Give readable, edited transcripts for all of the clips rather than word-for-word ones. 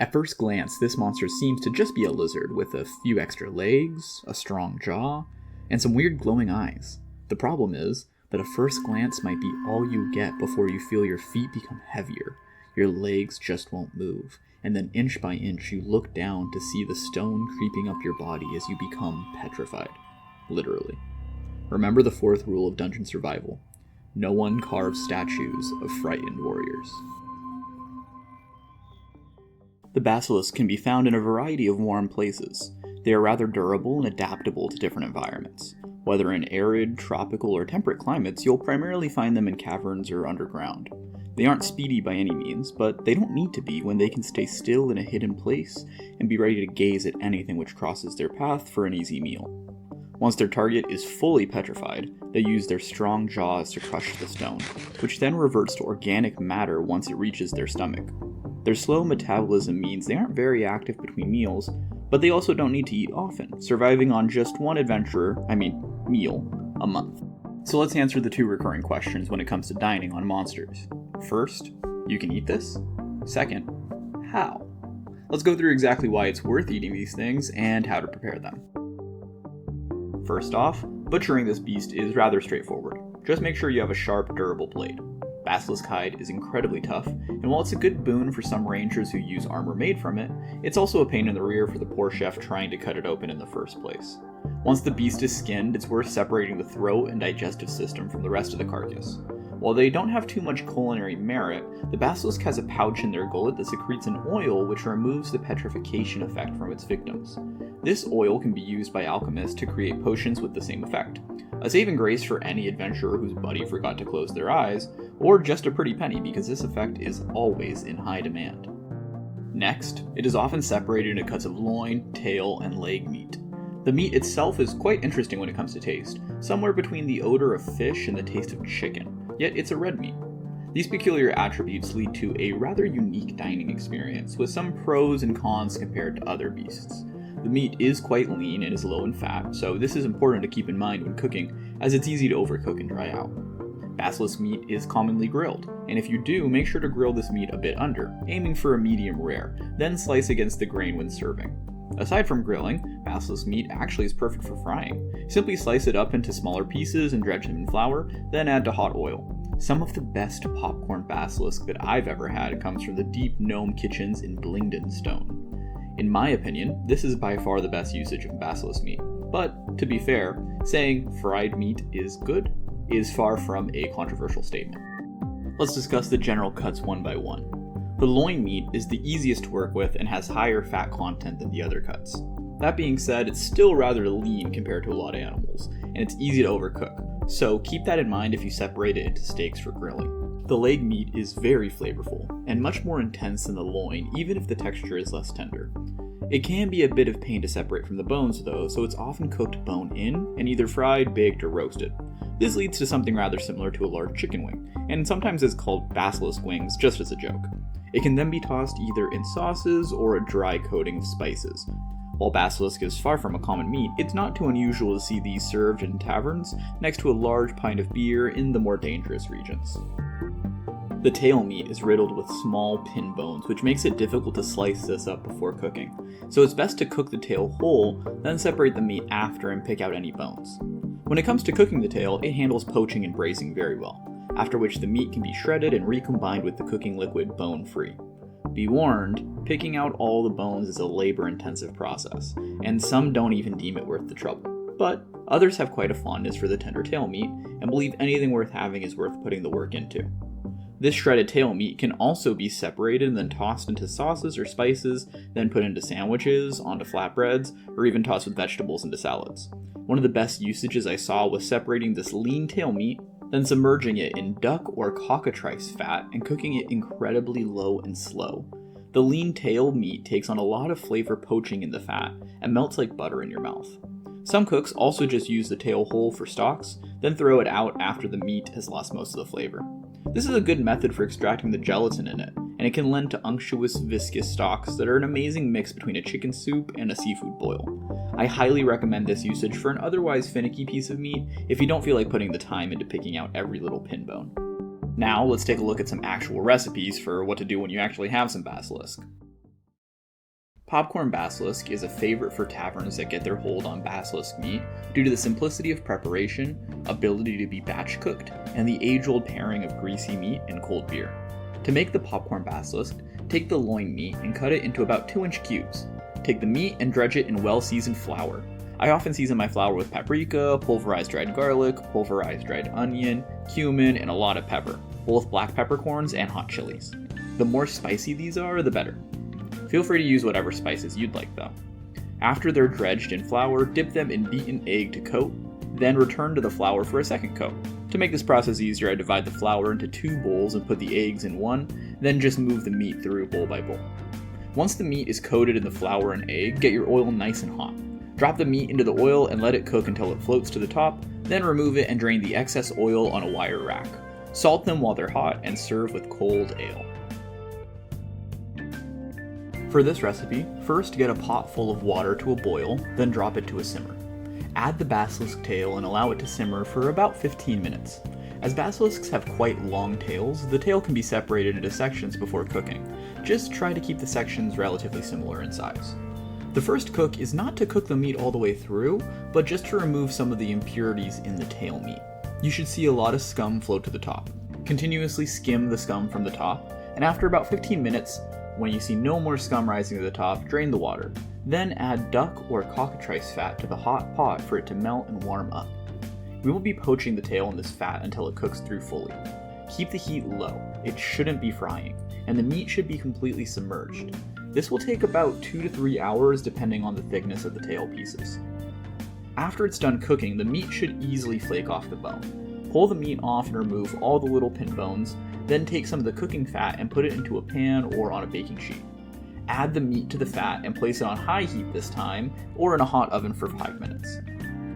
At first glance, this monster seems to just be a lizard with a few extra legs, a strong jaw, and some weird glowing eyes. The problem is that a first glance might be all you get before you feel your feet become heavier. Your legs just won't move, and then inch by inch you look down to see the stone creeping up your body as you become petrified. Literally. Remember the fourth rule of dungeon survival. No one carves statues of frightened warriors. The basilisk can be found in a variety of warm places. They are rather durable and adaptable to different environments. Whether in arid, tropical, or temperate climates, you'll primarily find them in caverns or underground. They aren't speedy by any means, but they don't need to be when they can stay still in a hidden place and be ready to gaze at anything which crosses their path for an easy meal. Once their target is fully petrified, they use their strong jaws to crush the stone, which then reverts to organic matter once it reaches their stomach. Their slow metabolism means they aren't very active between meals, but they also don't need to eat often, surviving on just one meal a month. So let's answer the two recurring questions when it comes to dining on monsters. First, you can eat this? Second, how? Let's go through exactly why it's worth eating these things and how to prepare them. First off, butchering this beast is rather straightforward. Just make sure you have a sharp, durable blade. Basilisk hide is incredibly tough, and while it's a good boon for some rangers who use armor made from it, it's also a pain in the rear for the poor chef trying to cut it open in the first place. Once the beast is skinned, it's worth separating the throat and digestive system from the rest of the carcass. While they don't have too much culinary merit, the basilisk has a pouch in their gullet that secretes an oil which removes the petrification effect from its victims. This oil can be used by alchemists to create potions with the same effect. A saving grace for any adventurer whose buddy forgot to close their eyes, or just a pretty penny because this effect is always in high demand. Next, it is often separated into cuts of loin, tail, and leg meat. The meat itself is quite interesting when it comes to taste, somewhere between the odor of fish and the taste of chicken, yet it's a red meat. These peculiar attributes lead to a rather unique dining experience, with some pros and cons compared to other beasts. The meat is quite lean and is low in fat, so this is important to keep in mind when cooking, as it's easy to overcook and dry out. Basilisk meat is commonly grilled, and if you do, make sure to grill this meat a bit under, aiming for a medium rare, then slice against the grain when serving. Aside from grilling, basilisk meat actually is perfect for frying. Simply slice it up into smaller pieces and dredge them in flour, then add to hot oil. Some of the best popcorn basilisk that I've ever had comes from the deep gnome kitchens in Blingden Stone. In my opinion, this is by far the best usage of basilisk meat. But, to be fair, saying fried meat is good is far from a controversial statement. Let's discuss the general cuts one by one. The loin meat is the easiest to work with and has higher fat content than the other cuts. That being said, it's still rather lean compared to a lot of animals, and it's easy to overcook, so keep that in mind if you separate it into steaks for grilling. The leg meat is very flavorful, and much more intense than the loin, even if the texture is less tender. It can be a bit of pain to separate from the bones though, so it's often cooked bone in, and either fried, baked, or roasted. This leads to something rather similar to a large chicken wing, and sometimes is called basilisk wings just as a joke. It can then be tossed either in sauces or a dry coating of spices. While basilisk is far from a common meat, it's not too unusual to see these served in taverns next to a large pint of beer in the more dangerous regions. The tail meat is riddled with small pin bones, which makes it difficult to slice this up before cooking, so it's best to cook the tail whole, then separate the meat after and pick out any bones. When it comes to cooking the tail, it handles poaching and braising very well, after which the meat can be shredded and recombined with the cooking liquid bone-free. Be warned, picking out all the bones is a labor-intensive process, and some don't even deem it worth the trouble. But others have quite a fondness for the tender tail meat, and believe anything worth having is worth putting the work into. This shredded tail meat can also be separated and then tossed into sauces or spices, then put into sandwiches, onto flatbreads, or even tossed with vegetables into salads. One of the best usages I saw was separating this lean tail meat, then submerging it in duck or cockatrice fat and cooking it incredibly low and slow. The lean tail meat takes on a lot of flavor poaching in the fat and melts like butter in your mouth. Some cooks also just use the tail whole for stocks, then throw it out after the meat has lost most of the flavor. This is a good method for extracting the gelatin in it, and it can lend to unctuous, viscous stocks that are an amazing mix between a chicken soup and a seafood boil. I highly recommend this usage for an otherwise finicky piece of meat if you don't feel like putting the time into picking out every little pin bone. Now let's take a look at some actual recipes for what to do when you actually have some basilisk. Popcorn basilisk is a favorite for taverns that get their hold on basilisk meat due to the simplicity of preparation, ability to be batch cooked, and the age-old pairing of greasy meat and cold beer. To make the popcorn basilisk, take the loin meat and cut it into about 2-inch cubes. Take the meat and dredge it in well-seasoned flour. I often season my flour with paprika, pulverized dried garlic, pulverized dried onion, cumin, and a lot of pepper, both black peppercorns and hot chilies. The more spicy these are, the better. Feel free to use whatever spices you'd like though. After they're dredged in flour, dip them in beaten egg to coat, then return to the flour for a second coat. To make this process easier, I divide the flour into 2 bowls and put the eggs in one, then just move the meat through bowl by bowl. Once the meat is coated in the flour and egg, get your oil nice and hot. Drop the meat into the oil and let it cook until it floats to the top, then remove it and drain the excess oil on a wire rack. Salt them while they're hot and serve with cold ale. For this recipe, first get a pot full of water to a boil, then drop it to a simmer. Add the basilisk tail and allow it to simmer for about 15 minutes. As basilisks have quite long tails, the tail can be separated into sections before cooking. Just try to keep the sections relatively similar in size. The first cook is not to cook the meat all the way through, but just to remove some of the impurities in the tail meat. You should see a lot of scum float to the top. Continuously skim the scum from the top, and after about 15 minutes, when you see no more scum rising to the top, drain the water. Then add duck or cockatrice fat to the hot pot for it to melt and warm up. We will be poaching the tail in this fat until it cooks through fully. Keep the heat low, it shouldn't be frying, and the meat should be completely submerged. This will take about 2 to 3 hours depending on the thickness of the tail pieces. After it's done cooking, the meat should easily flake off the bone. Pull the meat off and remove all the little pin bones, then take some of the cooking fat and put it into a pan or on a baking sheet. Add the meat to the fat and place it on high heat this time, or in a hot oven for 5 minutes.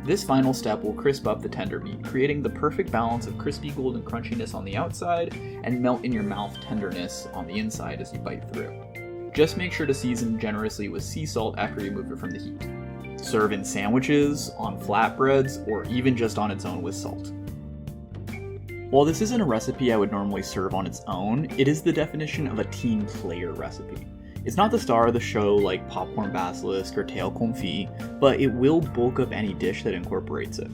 This final step will crisp up the tender meat, creating the perfect balance of crispy golden crunchiness on the outside and melt in your mouth tenderness on the inside as you bite through. Just make sure to season generously with sea salt after you remove it from the heat. Serve in sandwiches, on flatbreads, or even just on its own with salt. While this isn't a recipe I would normally serve on its own, it is the definition of a team player recipe. It's not the star of the show like popcorn basilisk or tail confit, but it will bulk up any dish that incorporates it.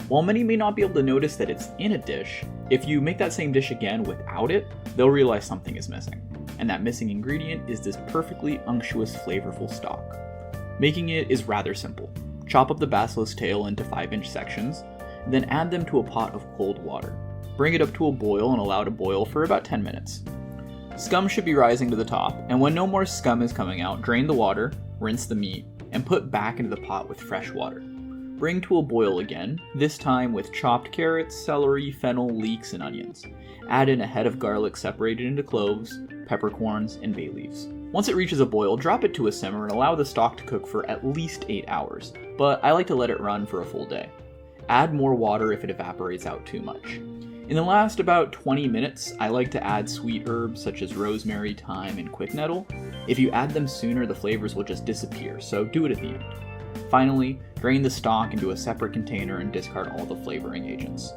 While many may not be able to notice that it's in a dish, if you make that same dish again without it, they'll realize something is missing. And that missing ingredient is this perfectly unctuous, flavorful stock. Making it is rather simple. Chop up the basilisk tail into 5-inch sections, then add them to a pot of cold water. Bring it up to a boil and allow it to boil for about 10 minutes. Scum should be rising to the top, and when no more scum is coming out, drain the water, rinse the meat, and put back into the pot with fresh water. Bring to a boil again, this time with chopped carrots, celery, fennel, leeks, and onions. Add in a head of garlic separated into cloves, peppercorns, and bay leaves. Once it reaches a boil, drop it to a simmer and allow the stock to cook for at least 8 hours, but I like to let it run for a full day. Add more water if it evaporates out too much. In the last about 20 minutes, I like to add sweet herbs such as rosemary, thyme, and quick nettle. If you add them sooner, the flavors will just disappear, so do it at the end. Finally, drain the stock into a separate container and discard all the flavoring agents.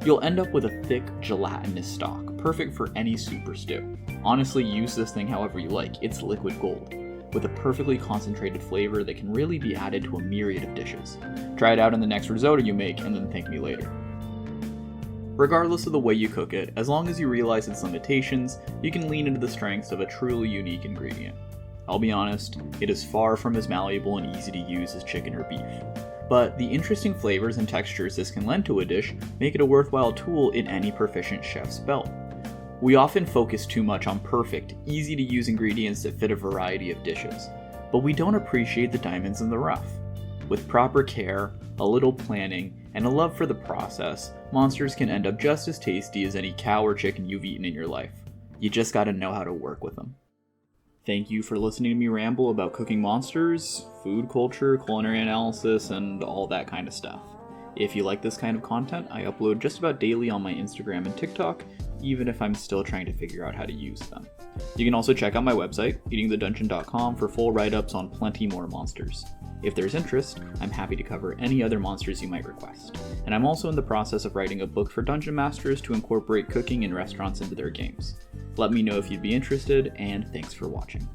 You'll end up with a thick, gelatinous stock, perfect for any soup or stew. Honestly, use this thing however you like, it's liquid gold, with a perfectly concentrated flavor that can really be added to a myriad of dishes. Try it out in the next risotto you make and then thank me later. Regardless of the way you cook it, as long as you realize its limitations, you can lean into the strengths of a truly unique ingredient. I'll be honest, it is far from as malleable and easy to use as chicken or beef. But the interesting flavors and textures this can lend to a dish make it a worthwhile tool in any proficient chef's belt. We often focus too much on perfect, easy-to-use ingredients that fit a variety of dishes, but we don't appreciate the diamonds in the rough. With proper care, a little planning, and a love for the process, monsters can end up just as tasty as any cow or chicken you've eaten in your life. You just gotta know how to work with them. Thank you for listening to me ramble about cooking monsters, food culture, culinary analysis, and all that kind of stuff. If you like this kind of content, I upload just about daily on my Instagram and TikTok, even if I'm still trying to figure out how to use them. You can also check out my website, eatingthedungeon.com, for full write-ups on plenty more monsters. If there's interest, I'm happy to cover any other monsters you might request. And I'm also in the process of writing a book for dungeon masters to incorporate cooking in restaurants into their games. Let me know if you'd be interested, and thanks for watching.